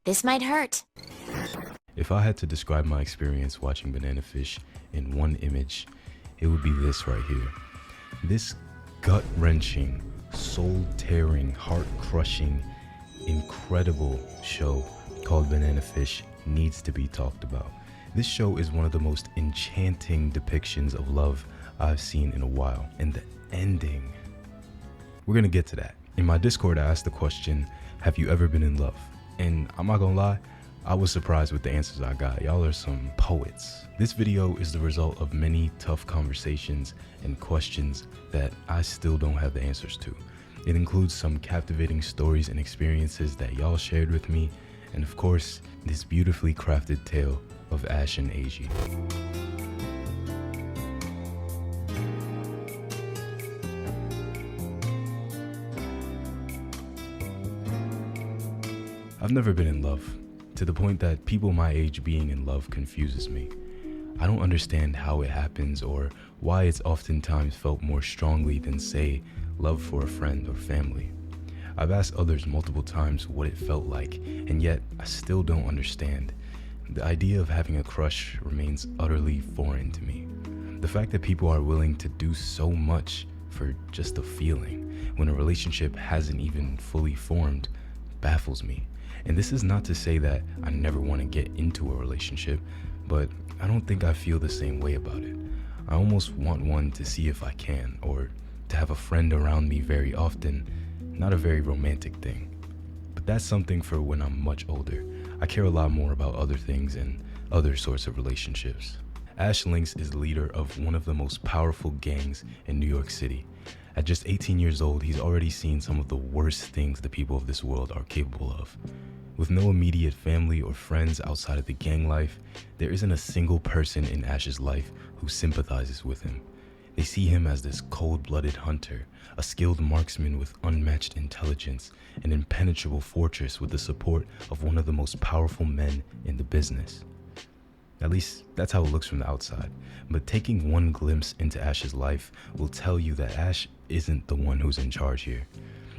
This might hurt. If I had to describe my experience watching Bananafish in one image, it would be this right here. This gut-wrenching, soul-tearing, heart-crushing, incredible show called Bananafish needs to be talked about. This show is one of the most enchanting depictions of love I've seen in a while. And the ending, we're gonna get to that. In my Discord, I asked the question, have you ever been in love? And I'm not gonna lie, I was surprised with the answers I got. Y'all are some poets. This video is the result of many tough conversations and questions that I still don't have the answers to. It includes some captivating stories and experiences that y'all shared with me, and of course, this beautifully crafted tale of Ash and AG. I've never been in love, to the point that people my age being in love confuses me. I don't understand how it happens or why it's oftentimes felt more strongly than, say, love for a friend or family. I've asked others multiple times what it felt like, and yet I still don't understand. The idea of having a crush remains utterly foreign to me. The fact that people are willing to do so much for just a feeling when a relationship hasn't even fully formed baffles me. And this is not to say that I never want to get into a relationship, but I don't think I feel the same way about it. I almost want one to see if I can, or to have a friend around me very often. Not a very romantic thing, but that's something for when I'm much older. I care a lot more about other things and other sorts of relationships. Ash Lynx is the leader of one of the most powerful gangs in New York City. At just 18 years old, he's already seen some of the worst things the people of this world are capable of. With no immediate family or friends outside of the gang life, there isn't a single person in Ash's life who sympathizes with him. They see him as this cold-blooded hunter, a skilled marksman with unmatched intelligence, an impenetrable fortress with the support of one of the most powerful men in the business. At least, that's how it looks from the outside. But taking one glimpse into Ash's life will tell you that Ash isn't the one who's in charge here.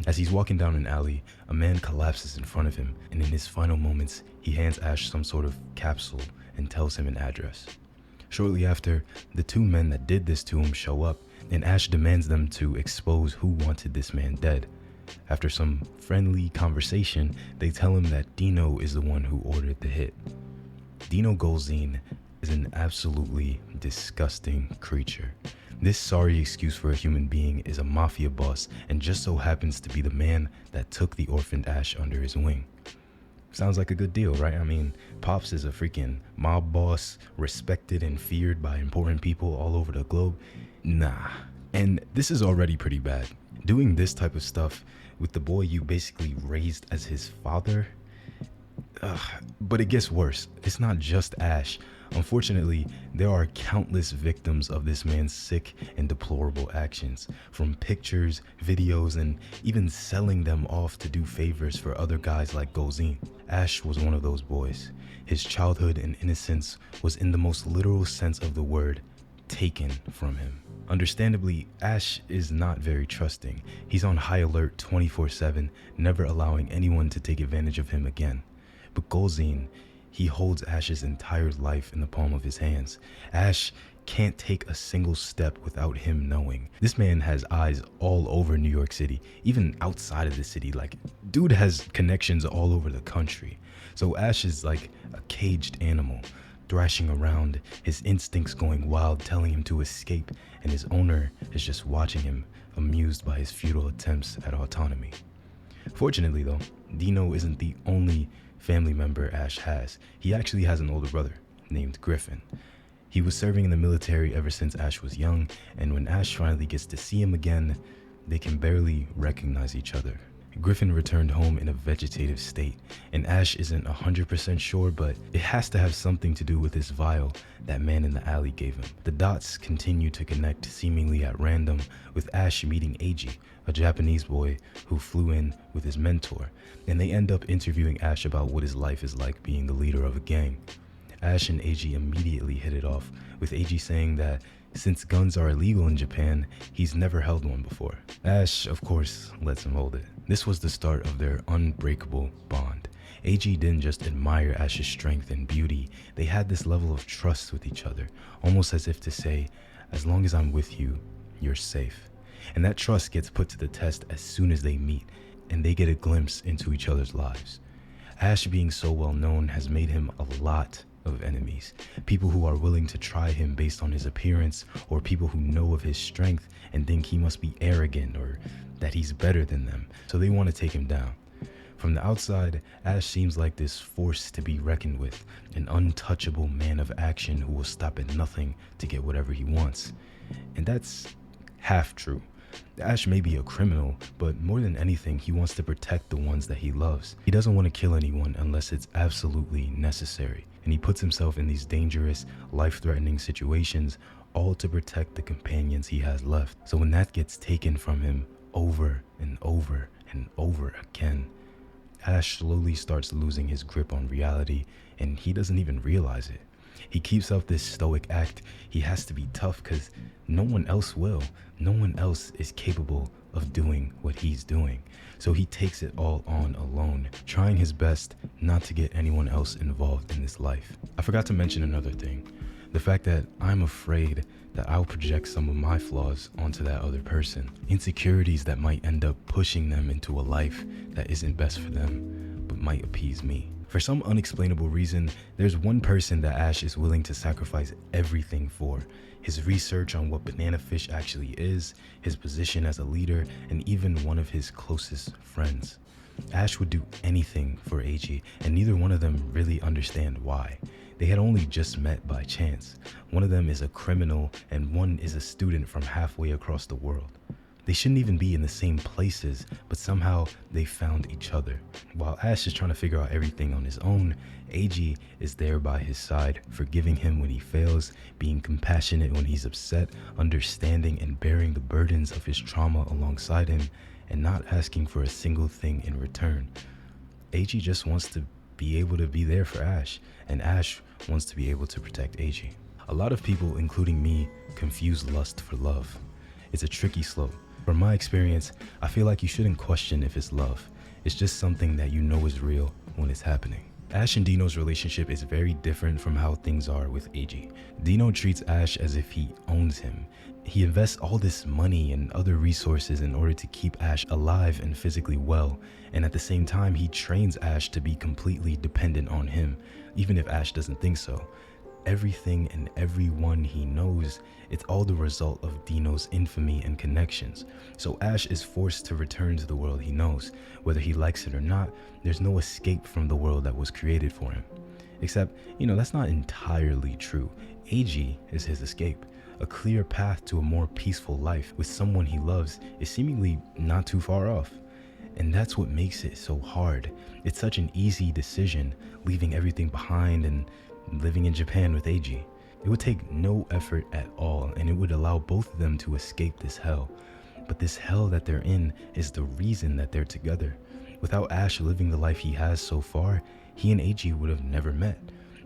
As he's walking down an alley, a man collapses in front of him, and in his final moments, he hands Ash some sort of capsule and tells him an address. Shortly after, the two men that did this to him show up, and Ash demands them to expose who wanted this man dead. After some friendly conversation, they tell him that Dino is the one who ordered the hit. Dino Golzine is an absolutely disgusting creature. This sorry excuse for a human being is a mafia boss and just so happens to be the man that took the orphaned Ash under his wing. Sounds like a good deal, right? I mean, Pops is a freaking mob boss, respected and feared by important people all over the globe. Nah. And this is already pretty bad. Doing this type of stuff with the boy you basically raised as his father? But it gets worse. It's not just Ash. Unfortunately, there are countless victims of this man's sick and deplorable actions, from pictures, videos, and even selling them off to do favors for other guys like Golzine. Ash was one of those boys. His childhood and innocence was, in the most literal sense of the word, taken from him. Understandably, Ash is not very trusting. He's on high alert 24/7, never allowing anyone to take advantage of him again. But Golzine, he holds Ash's entire life in the palm of his hands. Ash can't take a single step without him knowing. This man has eyes all over New York City, even outside of the city. Like, dude has connections all over the country. So Ash is like a caged animal, thrashing around, his instincts going wild, telling him to escape, and his owner is just watching him, amused by his futile attempts at autonomy. Fortunately though, Dino isn't the only family member Ash has. He actually has an older brother named Griffin. He was serving in the military ever since Ash was young, and when Ash finally gets to see him again, they can barely recognize each other. Griffin returned home in a vegetative state, and Ash isn't 100% sure, but it has to have something to do with this vial that man in the alley gave him. The dots continue to connect seemingly at random, with Ash meeting Eiji, a Japanese boy who flew in with his mentor, and they end up interviewing Ash about what his life is like being the leader of a gang. Ash and Eiji immediately hit it off, with Eiji saying that since guns are illegal in Japan, he's never held one before. Ash, of course, lets him hold it. This was the start of their unbreakable bond. AG didn't just admire Ash's strength and beauty, they had this level of trust with each other, almost as if to say, as long as I'm with you, you're safe. And that trust gets put to the test as soon as they meet, and they get a glimpse into each other's lives. Ash being so well known has made him a lot of enemies. People who are willing to try him based on his appearance, or people who know of his strength and think he must be arrogant or that he's better than them, so they want to take him down. From the outside, Ash seems like this force to be reckoned with, an untouchable man of action who will stop at nothing to get whatever he wants. And that's half true. Ash may be a criminal, but more than anything, he wants to protect the ones that he loves. He doesn't want to kill anyone unless it's absolutely necessary, and he puts himself in these dangerous, life-threatening situations, all to protect the companions he has left. So when that gets taken from him over and over and over again, Ash slowly starts losing his grip on reality, and he doesn't even realize it. He keeps up this stoic act. He has to be tough because no one else will. No one else is capable of doing what he's doing. So he takes it all on alone, trying his best not to get anyone else involved in this life. I forgot to mention another thing. The fact that I'm afraid that I'll project some of my flaws onto that other person. Insecurities that might end up pushing them into a life that isn't best for them, but might appease me. For some unexplainable reason, there's one person that Ash is willing to sacrifice everything for. His research on what Bananafish actually is, his position as a leader, and even one of his closest friends. Ash would do anything for AG, and neither one of them really understand why. They had only just met by chance. One of them is a criminal, and one is a student from halfway across the world. They shouldn't even be in the same places, but somehow they found each other. While Ash is trying to figure out everything on his own, AG is there by his side, forgiving him when he fails, being compassionate when he's upset, understanding and bearing the burdens of his trauma alongside him, and not asking for a single thing in return. AG just wants to be able to be there for Ash, and Ash wants to be able to protect AG. A lot of people, including me, confuse lust for love. It's a tricky slope. From my experience, I feel like you shouldn't question if it's love. It's just something that you know is real when it's happening. Ash and Dino's relationship is very different from how things are with AG. Dino treats Ash as if he owns him. He invests all this money and other resources in order to keep Ash alive and physically well, and at the same time he trains Ash to be completely dependent on him, even if Ash doesn't think so. Everything and everyone he knows, it's all the result of Dino's infamy and connections. So Ash is forced to return to the world he knows. Whether he likes it or not, there's no escape from the world that was created for him. Except, that's not entirely true. AG is his escape. A clear path to a more peaceful life with someone he loves is seemingly not too far off. And that's what makes it so hard. It's such an easy decision, leaving everything behind and living in Japan with AG. It would take no effort at all, and it would allow both of them to escape this hell. But this hell that they're in is the reason that they're together. Without Ash living the life he has so far, he and AG would have never met.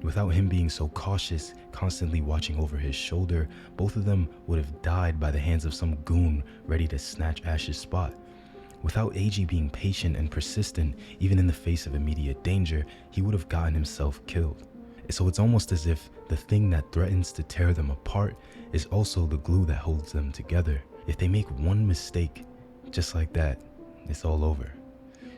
Without him being so cautious, constantly watching over his shoulder, both of them would have died by the hands of some goon ready to snatch Ash's spot. Without AG being patient and persistent, even in the face of immediate danger, he would have gotten himself killed. So it's almost as if the thing that threatens to tear them apart is also the glue that holds them together. If they make one mistake, just like that, it's all over.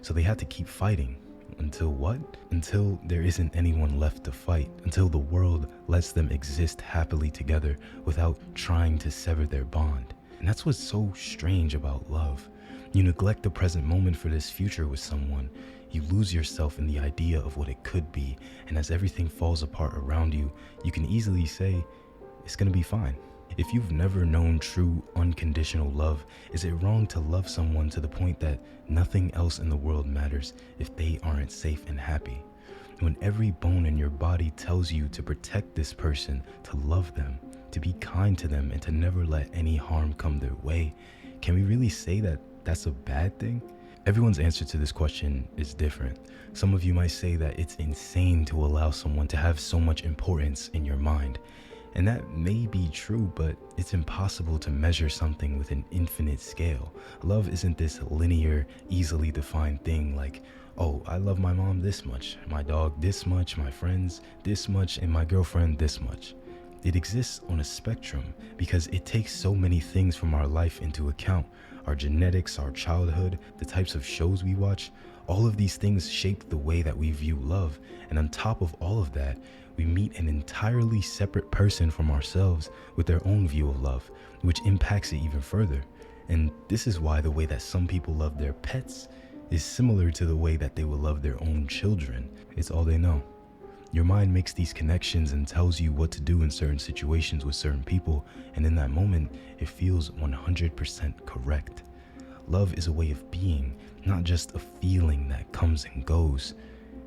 So they have to keep fighting. Until what? Until there isn't anyone left to fight. Until the world lets them exist happily together without trying to sever their bond. And that's what's so strange about love. You neglect the present moment for this future with someone. You lose yourself in the idea of what it could be, and as everything falls apart around you, you can easily say, it's gonna be fine. If you've never known true unconditional love, is it wrong to love someone to the point that nothing else in the world matters if they aren't safe and happy? When every bone in your body tells you to protect this person, to love them, to be kind to them, and to never let any harm come their way, can we really say that that's a bad thing? Everyone's answer to this question is different. Some of you might say that it's insane to allow someone to have so much importance in your mind. And that may be true, but it's impossible to measure something with an infinite scale. Love isn't this linear, easily defined thing like, Oh, I love my mom this much, my dog this much, my friends this much, and my girlfriend this much. It exists on a spectrum because it takes so many things from our life into account. Our genetics, our childhood, the types of shows we watch, all of these things shape the way that we view love. And on top of all of that, we meet an entirely separate person from ourselves with their own view of love, which impacts it even further. And this is why the way that some people love their pets is similar to the way that they will love their own children. It's all they know. Your mind makes these connections and tells you what to do in certain situations with certain people, and in that moment, it feels 100% correct. Love is a way of being, not just a feeling that comes and goes.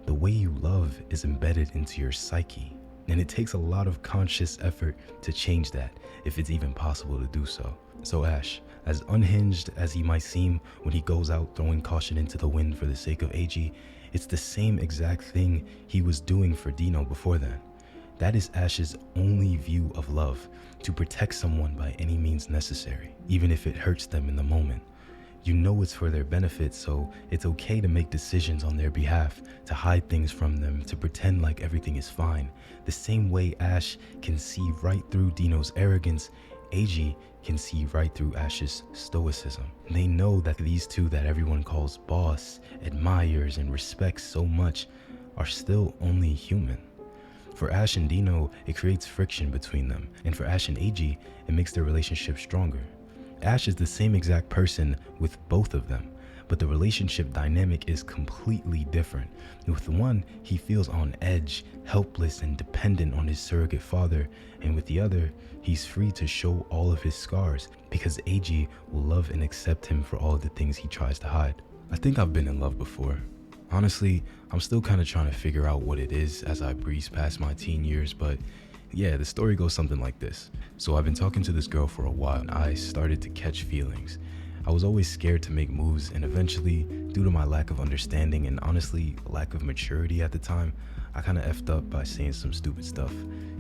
The way you love is embedded into your psyche, and it takes a lot of conscious effort to change that, if it's even possible to do so. So Ash, as unhinged as he might seem when he goes out throwing caution into the wind for the sake of AG, it's the same exact thing he was doing for Dino before then. That is Ash's only view of love, to protect someone by any means necessary, even if it hurts them in the moment. You know it's for their benefit, so it's okay to make decisions on their behalf, to hide things from them, to pretend like everything is fine. The same way Ash can see right through Dino's arrogance, AG can see right through Ash's stoicism. They know that these two that everyone calls boss, admires, and respects so much are still only human. For Ash and Dino, it creates friction between them, and for Ash and AG, it makes their relationship stronger. Ash is the same exact person with both of them, but the relationship dynamic is completely different. With one, he feels on edge, helpless and dependent on his surrogate father, and with the other, he's free to show all of his scars because AG will love and accept him for all of the things he tries to hide. I think I've been in love before. Honestly, I'm still kind of trying to figure out what it is as I breeze past my teen years, but yeah, the story goes something like this. So I've been talking to this girl for a while and I started to catch feelings. I was always scared to make moves, and eventually, due to my lack of understanding and honestly lack of maturity at the time, I kind of effed up by saying some stupid stuff.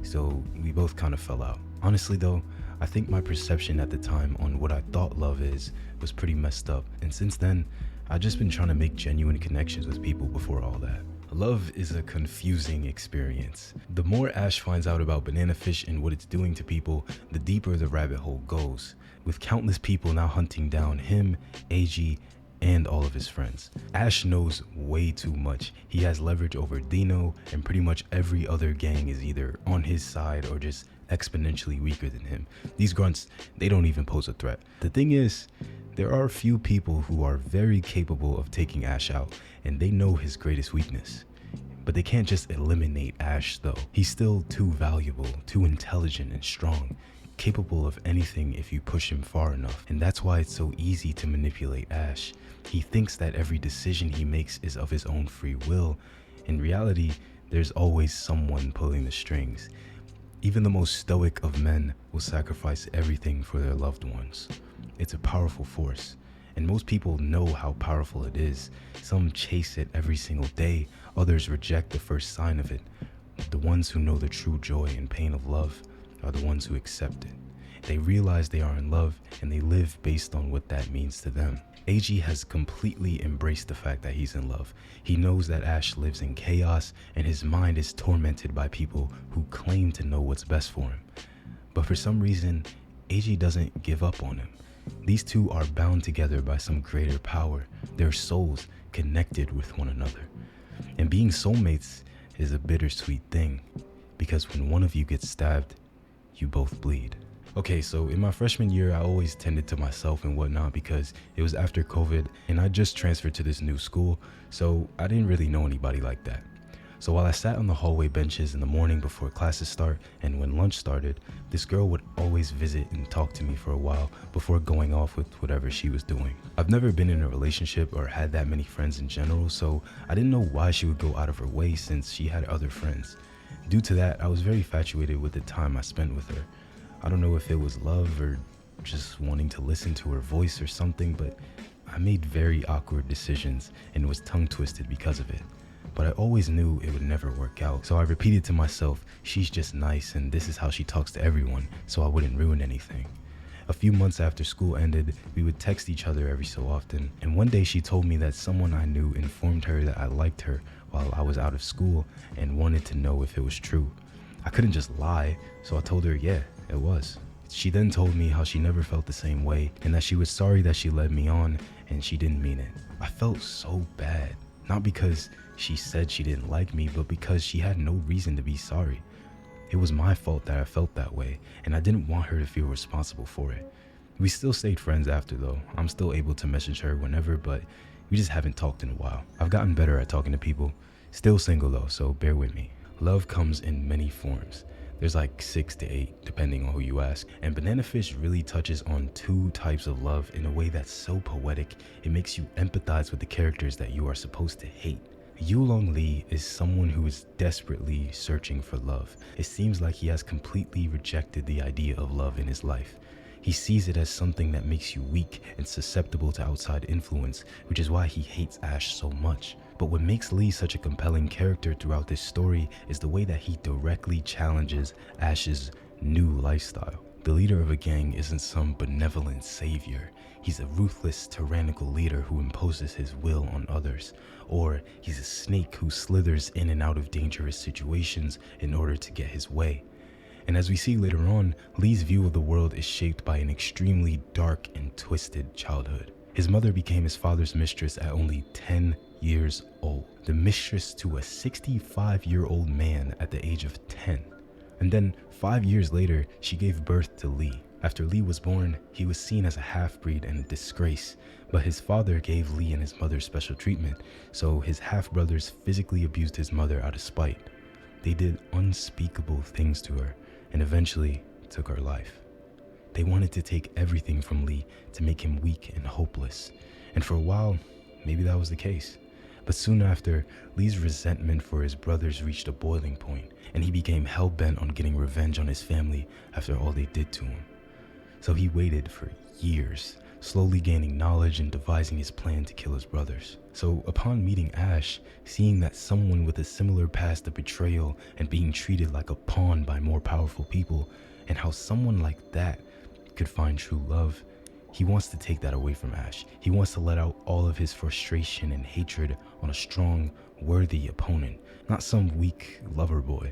So we both kind of fell out. Honestly though, I think my perception at the time on what I thought love is was pretty messed up, and since then, I've just been trying to make genuine connections with people before all that. Love is a confusing experience. The more Ash finds out about Bananafish and what it's doing to people, the deeper the rabbit hole goes, with countless people now hunting down him, AG, and all of his friends. Ash knows way too much. He has leverage over Dino, and pretty much every other gang is either on his side or just exponentially weaker than him. These grunts, they don't even pose a threat. The thing is, there are a few people who are very capable of taking Ash out, and they know his greatest weakness. But they can't just eliminate Ash though. He's still too valuable, too intelligent and strong, capable of anything if you push him far enough. And that's why it's so easy to manipulate Ash. He thinks that every decision he makes is of his own free will. In reality, there's always someone pulling the strings. Even the most stoic of men will sacrifice everything for their loved ones. It's a powerful force, and most people know how powerful it is. Some chase it every single day, others reject the first sign of it. The ones who know the true joy and pain of love are the ones who accept it. They realize they are in love, and they live based on what that means to them. AG has completely embraced the fact that he's in love. He knows that Ash lives in chaos, and his mind is tormented by people who claim to know what's best for him. But for some reason, AG doesn't give up on him. These two are bound together by some greater power, their souls connected with one another. And being soulmates is a bittersweet thing, because when one of you gets stabbed, you both bleed. Okay, so in my freshman year, I always tended to myself and whatnot because it was after COVID and I just transferred to this new school, so I didn't really know anybody like that. So while I sat on the hallway benches in the morning before classes start and when lunch started, this girl would always visit and talk to me for a while before going off with whatever she was doing. I've never been in a relationship or had that many friends in general, so I didn't know why she would go out of her way since she had other friends. Due to that, I was very infatuated with the time I spent with her. I don't know if it was love or just wanting to listen to her voice or something, but I made very awkward decisions and was tongue twisted because of it. But I always knew it would never work out, so I repeated to myself, she's just nice and this is how she talks to everyone, so I wouldn't ruin anything. A few months after school ended, we would text each other every so often, and one day she told me that someone I knew informed her that I liked her while I was out of school and wanted to know if it was true. I couldn't just lie, so I told her yeah, it was. She then told me how she never felt the same way and that she was sorry that she led me on and she didn't mean it. I felt so bad, not because she said she didn't like me, but because she had no reason to be sorry. It was my fault that I felt that way, and I didn't want her to feel responsible for it. We still stayed friends after though. I'm still able to message her whenever, but we just haven't talked in a while. I've gotten better at talking to people. Still single though, so bear with me. Love comes in many forms. There's like 6 to 8, depending on who you ask. And Bananafish really touches on 2 types of love in a way that's so poetic, it makes you empathize with the characters that you are supposed to hate. Yulong Lee is someone who is desperately searching for love. It seems like he has completely rejected the idea of love in his life. He sees it as something that makes you weak and susceptible to outside influence, which is why he hates Ash so much. But what makes Lee such a compelling character throughout this story is the way that he directly challenges Ash's new lifestyle. The leader of a gang isn't some benevolent savior. He's a ruthless, tyrannical leader who imposes his will on others. Or he's a snake who slithers in and out of dangerous situations in order to get his way. And as we see later on, Lee's view of the world is shaped by an extremely dark and twisted childhood. His mother became his father's mistress at only 10 years old. The mistress to a 65-year-old man at the age of 10. And then 5 years later, she gave birth to Lee. After Lee was born, he was seen as a half-breed and a disgrace, but his father gave Lee and his mother special treatment, so his half-brothers physically abused his mother out of spite. They did unspeakable things to her, and eventually took her life. They wanted to take everything from Lee to make him weak and hopeless, and for a while, maybe that was the case. But soon after, Lee's resentment for his brothers reached a boiling point, and he became hell-bent on getting revenge on his family after all they did to him. So he waited for years, slowly gaining knowledge and devising his plan to kill his brothers. So upon meeting Ash, seeing that someone with a similar past of betrayal and being treated like a pawn by more powerful people, and how someone like that could find true love, he wants to take that away from Ash. He wants to let out all of his frustration and hatred on a strong, worthy opponent, not some weak lover boy.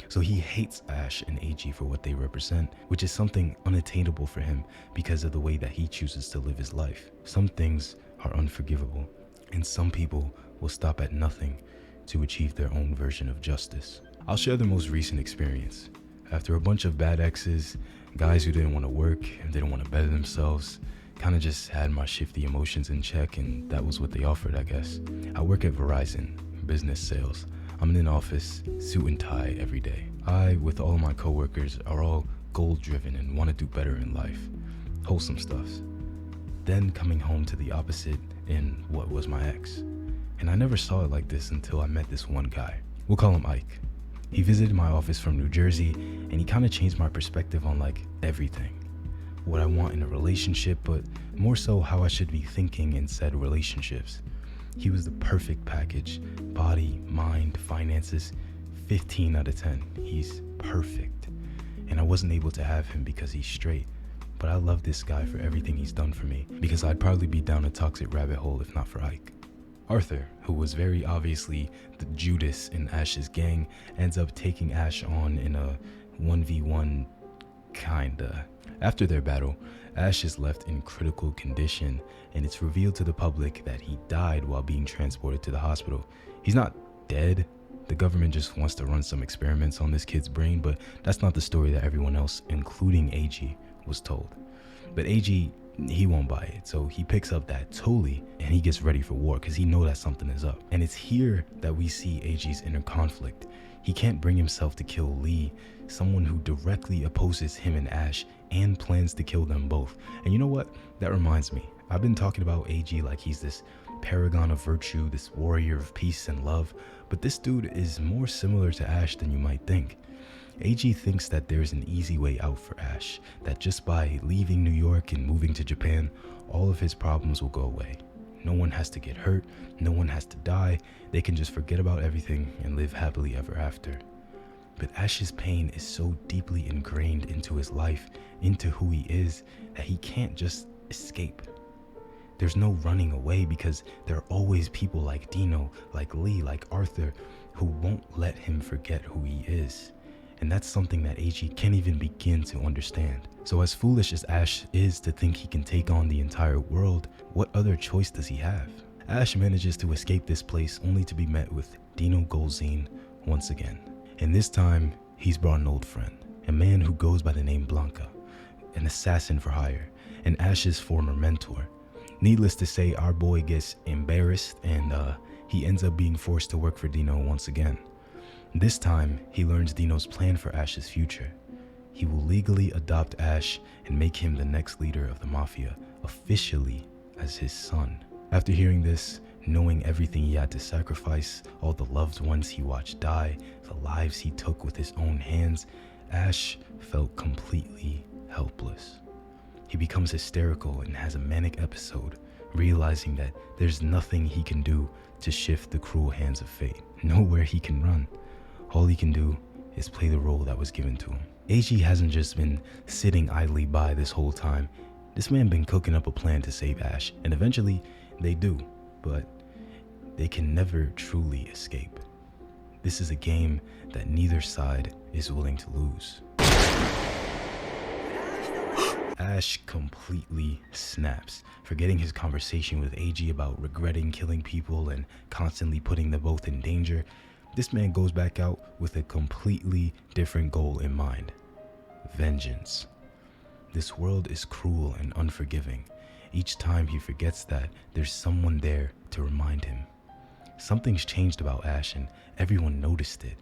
So he hates Ash and AG for what they represent, which is something unattainable for him because of the way that he chooses to live his life. Some things are unforgivable, and some people will stop at nothing to achieve their own version of justice. I'll share the most recent experience. After a bunch of bad exes, guys who didn't want to work and didn't want to better themselves, kind of just had my shifty emotions in check, and that was what they offered, I guess. I work at Verizon, business sales. I'm in an office, suit and tie every day. I, with all my coworkers, are all goal-driven and want to do better in life. Wholesome stuff. Then coming home to the opposite in what was my ex. And I never saw it like this until I met this one guy. We'll call him Ike. He visited my office from New Jersey, and he kind of changed my perspective on everything. What I want in a relationship, but more so how I should be thinking in said relationships. He was the perfect package. Body, mind, finances, 15 out of 10. He's perfect. And I wasn't able to have him because he's straight. But I love this guy for everything he's done for me, because I'd probably be down a toxic rabbit hole if not for Ike. Arthur, who was very obviously the Judas in Ash's gang, ends up taking Ash on in a 1v1 kinda. After their battle, Ash is left in critical condition, and it's revealed to the public that he died while being transported to the hospital. He's not dead. The government just wants to run some experiments on this kid's brain, but that's not the story that everyone else, including AG, was told. But AG, he won't buy it, so he picks up that Tully and he gets ready for war because he knows that something is up. And it's here that we see AG's inner conflict. He can't bring himself to kill Lee, someone who directly opposes him and Ash and plans to kill them both. And you know what? That reminds me. I've been talking about AG like he's this paragon of virtue, this warrior of peace and love, but this dude is more similar to Ash than you might think. AG thinks that there's an easy way out for Ash, that just by leaving New York and moving to Japan, all of his problems will go away. No one has to get hurt, no one has to die, they can just forget about everything and live happily ever after. But Ash's pain is so deeply ingrained into his life, into who he is, that he can't just escape. There's no running away because there are always people like Dino, like Lee, like Arthur, who won't let him forget who he is. And that's something that AG can't even begin to understand. So as foolish as Ash is to think he can take on the entire world, what other choice does he have? Ash manages to escape this place only to be met with Dino Golzine once again. And this time, he's brought an old friend, a man who goes by the name Blanca, an assassin for hire, and Ash's former mentor. Needless to say, our boy gets embarrassed and he ends up being forced to work for Dino once again. This time, he learns Dino's plan for Ash's future. He will legally adopt Ash and make him the next leader of the Mafia, officially as his son. After hearing this, knowing everything he had to sacrifice, all the loved ones he watched die, the lives he took with his own hands, Ash felt completely helpless. He becomes hysterical and has a manic episode, realizing that there's nothing he can do to shift the cruel hands of fate. Nowhere he can run. All he can do is play the role that was given to him. AG hasn't just been sitting idly by this whole time. This man been cooking up a plan to save Ash, and eventually they do, but they can never truly escape. This is a game that neither side is willing to lose. Ash completely snaps, forgetting his conversation with AG about regretting killing people and constantly putting them both in danger. This man goes back out with a completely different goal in mind: vengeance. This world is cruel and unforgiving. Each time he forgets that, there's someone there to remind him. Something's changed about Ash and everyone noticed it.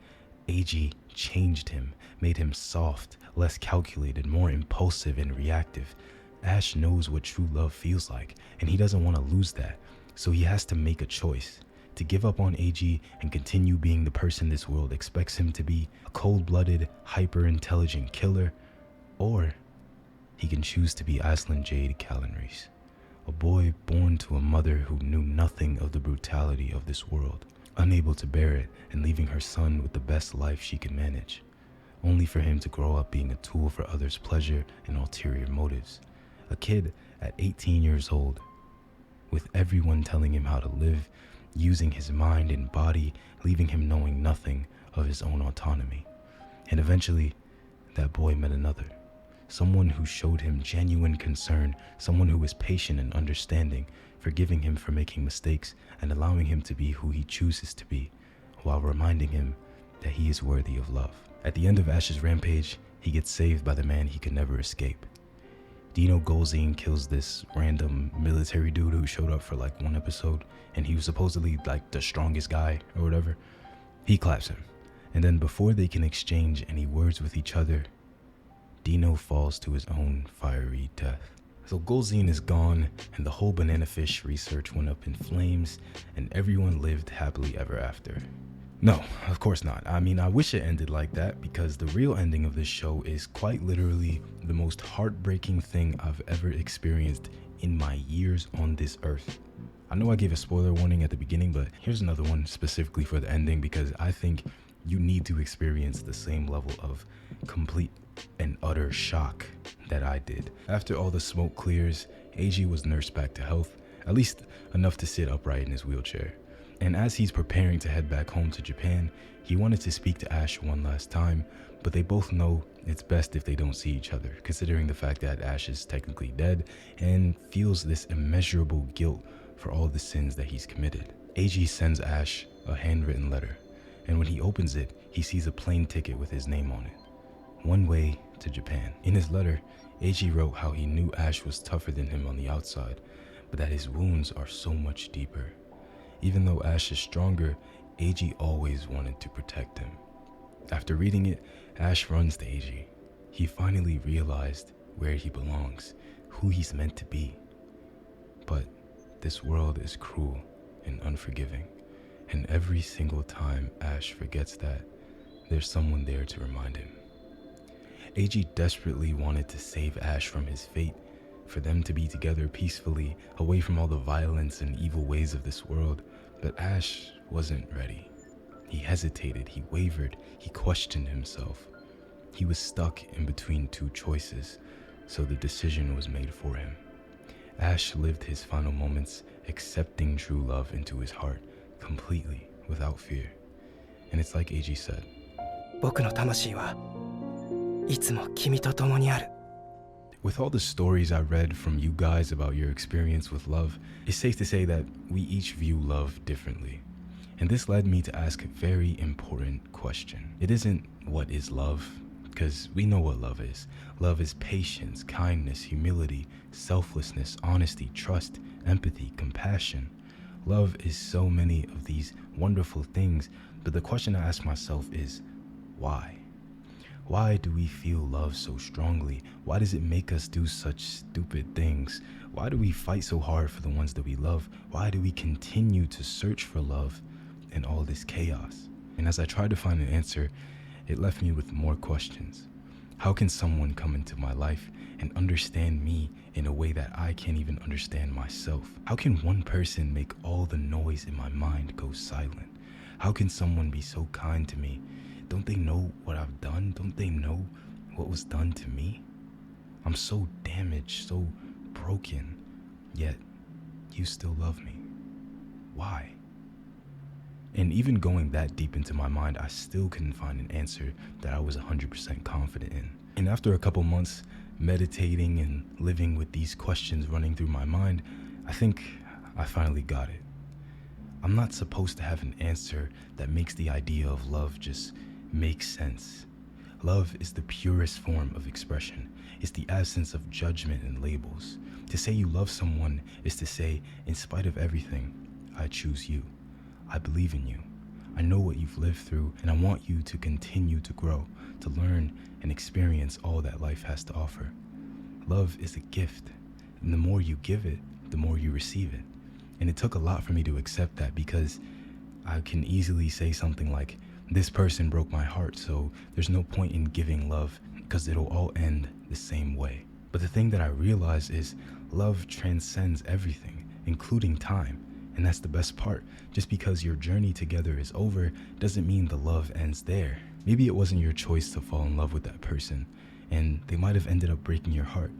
AG changed him, made him soft, less calculated, more impulsive and reactive. Ash knows what true love feels like, and he doesn't want to lose that, so he has to make a choice. To give up on AG and continue being the person this world expects him to be, a cold-blooded, hyper-intelligent killer, or he can choose to be Aslan Jade Callenreese, a boy born to a mother who knew nothing of the brutality of this world, unable to bear it and leaving her son with the best life she could manage, only for him to grow up being a tool for others' pleasure and ulterior motives. A kid at 18 years old, with everyone telling him how to live, using his mind and body, leaving him knowing nothing of his own autonomy. And eventually, that boy met another. Someone who showed him genuine concern, someone who was patient and understanding, forgiving him for making mistakes and allowing him to be who he chooses to be, while reminding him that he is worthy of love. At the end of Ash's rampage, he gets saved by the man he could never escape. Dino Golzine kills this random military dude who showed up for like one episode, and he was supposedly like the strongest guy or whatever. He claps him, and then before they can exchange any words with each other, Dino falls to his own fiery death. So Golzine is gone, and the whole Bananafish research went up in flames, and everyone lived happily ever after. No, of course not. I mean, I wish it ended like that, because the real ending of this show is quite literally the most heartbreaking thing I've ever experienced in my years on this earth. I know I gave a spoiler warning at the beginning, but here's another one specifically for the ending, because I think you need to experience the same level of complete and utter shock that I did. After all the smoke clears, AG was nursed back to health, at least enough to sit upright in his wheelchair. And as he's preparing to head back home to Japan, he wanted to speak to Ash one last time, but they both know it's best if they don't see each other, considering the fact that Ash is technically dead and feels this immeasurable guilt for all the sins that he's committed. AG sends Ash a handwritten letter, and when he opens it, he sees a plane ticket with his name on it. One way to Japan. In his letter, AG wrote how he knew Ash was tougher than him on the outside, but that his wounds are so much deeper. Even though Ash is stronger, AG always wanted to protect him. After reading it, Ash runs to AG. He finally realized where he belongs, who he's meant to be. But this world is cruel and unforgiving, and every single time Ash forgets that, there's someone there to remind him. AG desperately wanted to save Ash from his fate, for them to be together peacefully, away from all the violence and evil ways of this world, but Ash wasn't ready. He hesitated, he wavered, he questioned himself. He was stuck in between two choices, so the decision was made for him. Ash lived his final moments accepting true love into his heart completely, without fear. And it's like AG said, 僕の魂はいつも君と共にある。 With all the stories I read from you guys about your experience with love, it's safe to say that we each view love differently. And this led me to ask a very important question. It isn't what is love, because we know what love is. Love is patience, kindness, humility, selflessness, honesty, trust, empathy, compassion. Love is so many of these wonderful things, but the question I ask myself is, why? Why do we feel love so strongly? Why does it make us do such stupid things? Why do we fight so hard for the ones that we love? Why do we continue to search for love in all this chaos? And as I tried to find an answer, it left me with more questions. How can someone come into my life and understand me in a way that I can't even understand myself? How can one person make all the noise in my mind go silent? How can someone be so kind to me? Don't they know what I've done? Don't they know what was done to me? I'm so damaged, so broken, yet you still love me. Why? And even going that deep into my mind, I still couldn't find an answer that I was 100% confident in. And after a couple months meditating and living with these questions running through my mind, I think I finally got it. I'm not supposed to have an answer that makes the idea of love just make sense. Love is the purest form of expression. It's the absence of judgment and labels. To say you love someone is to say, in spite of everything, I choose you. I believe in you. I know what you've lived through, and I want you to continue to grow, to learn and experience all that life has to offer. Love is a gift, and the more you give it, the more you receive it. And it took a lot for me to accept that, because I can easily say something like, this person broke my heart, so there's no point in giving love because it'll all end the same way. But the thing that I realized is love transcends everything, including time. And that's the best part. Just because your journey together is over doesn't mean the love ends there. Maybe it wasn't your choice to fall in love with that person, and they might have ended up breaking your heart.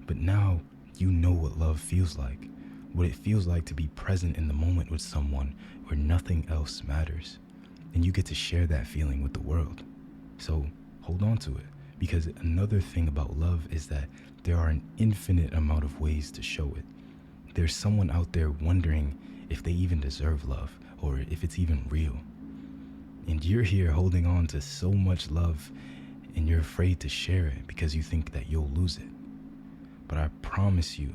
But now you know what love feels like, what it feels like to be present in the moment with someone where nothing else matters. And you get to share that feeling with the world. So hold on to it, because another thing about love is that there are an infinite amount of ways to show it. There's someone out there wondering if they even deserve love, or if it's even real. And you're here holding on to so much love, and you're afraid to share it because you think that you'll lose it. But I promise you,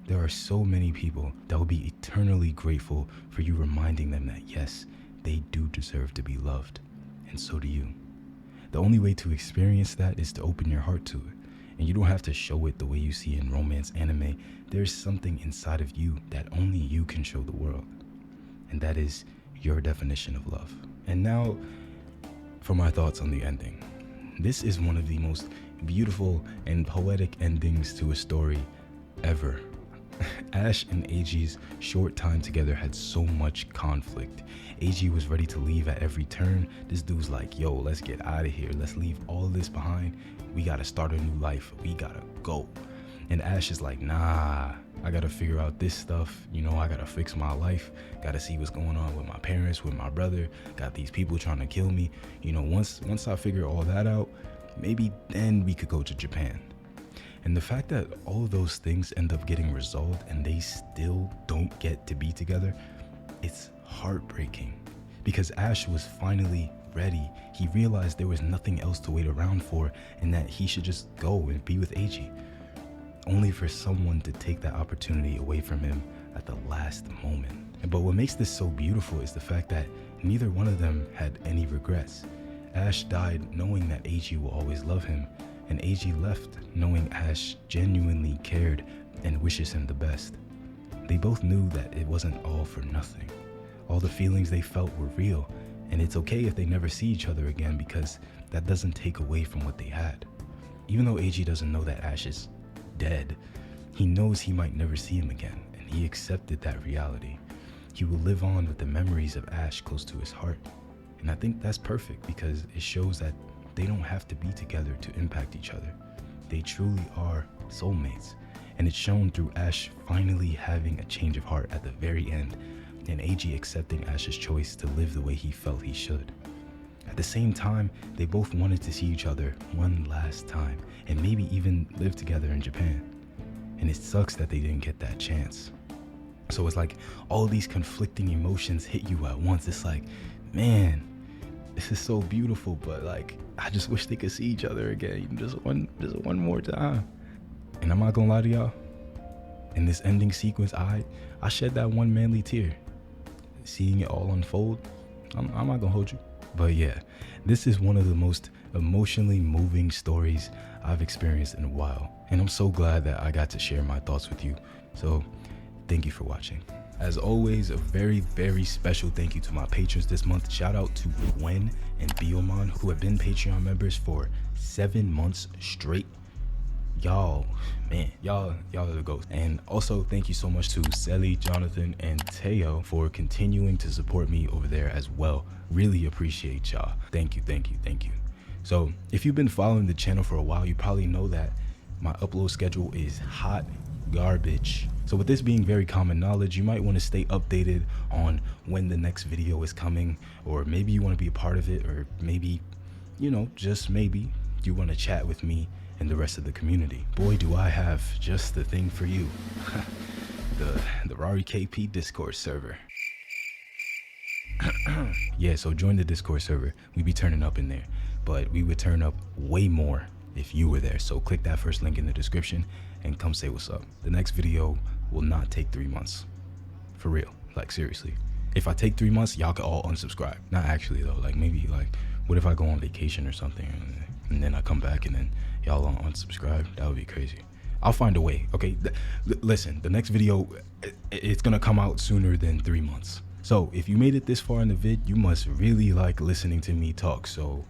there are so many people that will be eternally grateful for you reminding them that yes, they do deserve to be loved, and so do you. The only way to experience that is to open your heart to it. And you don't have to show it the way you see in romance anime. There's something inside of you that only you can show the world. And that is your definition of love. And now, for my thoughts on the ending. This is one of the most beautiful and poetic endings to a story ever. Ash and AG's short time together had so much conflict. AG was ready to leave at every turn. This dude's like, yo, let's get out of here. Let's leave all this behind. We gotta start a new life. We gotta go. And Ash is like, nah, I gotta figure out this stuff. You know, I gotta fix my life. Gotta see what's going on with my parents, with my brother. Got these people trying to kill me. You know, once I figure all that out, maybe then we could go to Japan. And the fact that all of those things end up getting resolved and they still don't get to be together, it's heartbreaking. Because Ash was finally ready. He realized there was nothing else to wait around for, and that he should just go and be with AG. Only for someone to take that opportunity away from him at the last moment. But what makes this so beautiful is the fact that neither one of them had any regrets. Ash died knowing that AG will always love him, and AG left knowing Ash genuinely cared and wishes him the best. They both knew that it wasn't all for nothing. All the feelings they felt were real, and it's okay if they never see each other again, because that doesn't take away from what they had. Even though AG doesn't know that Ash is dead, he knows he might never see him again, and he accepted that reality. He will live on with the memories of Ash close to his heart, And I think that's perfect because it shows that they don't have to be together to impact each other. They truly are soulmates. And it's shown through Ash finally having a change of heart at the very end, and AG accepting Ash's choice to live the way he felt he should. At the same time, they both wanted to see each other one last time, and maybe even live together in Japan. And it sucks that they didn't get that chance. So it's like all these conflicting emotions hit you at once. It's like, man, this is so beautiful, but like, I just wish they could see each other again, just one more time. And I'm not gonna lie to y'all, in this ending sequence, I shed that one manly tear. Seeing it all unfold, I'm not gonna hold you. But yeah, this is one of the most emotionally moving stories I've experienced in a while. And I'm so glad that I got to share my thoughts with you. So thank you for watching. As always, a very, very special thank you to my patrons this month. Shout out to Gwen and Biomon, who have been Patreon members for 7 months straight. Y'all, man, y'all are the ghosts. And also thank you so much to Selly, Jonathan, and Teo for continuing to support me over there as well. Really appreciate y'all. Thank you. So if you've been following the channel for a while, you probably know that my upload schedule is hot garbage. So with this being very common knowledge, you might want to stay updated on when the next video is coming, or maybe you want to be a part of it, or maybe, you know, just maybe you want to chat with me and the rest of the community. Boy, do I have just the thing for you. the rariKP Discord server. Yeah, so join the Discord server. We be turning up in there, but we would turn up way more if you were there. So click that first link in the description and come say what's up. The next video will not take 3 months. For real, like seriously. If I take 3 months, y'all can all unsubscribe. Not actually though, like maybe like, what if I go on vacation or something and then I come back and then y'all unsubscribe? That would be crazy. I'll find a way, okay? Listen, the next video, it's gonna come out sooner than 3 months. So if you made it this far in the vid, you must really like listening to me talk. So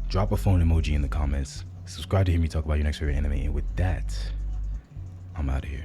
drop a phone emoji in the comments. Subscribe to hear me talk about your next favorite anime. And with that, I'm out of here.